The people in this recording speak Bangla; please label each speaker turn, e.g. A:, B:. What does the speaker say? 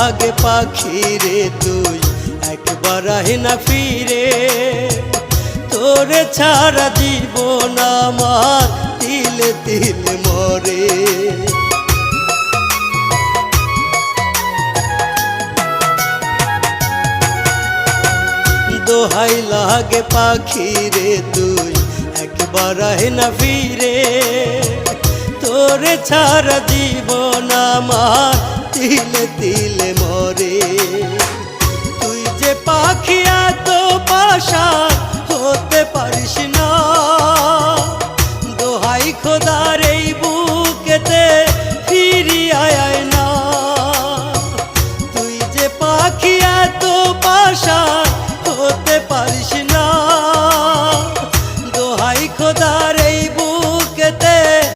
A: লাগে পাখি রে তুই একবার আহে না ফিরে, তোরে ছাড়া জীবন আমার তিলে তিলে মরে। দোহাই লাগে পাখি রে তুই একবার আহে না ফিরে, তোরে ছাড়া জীবন আমার তিলে তিলে মরে। তুই যে পাখি এত পাশা হতে পারিস না, দোহাই খোদার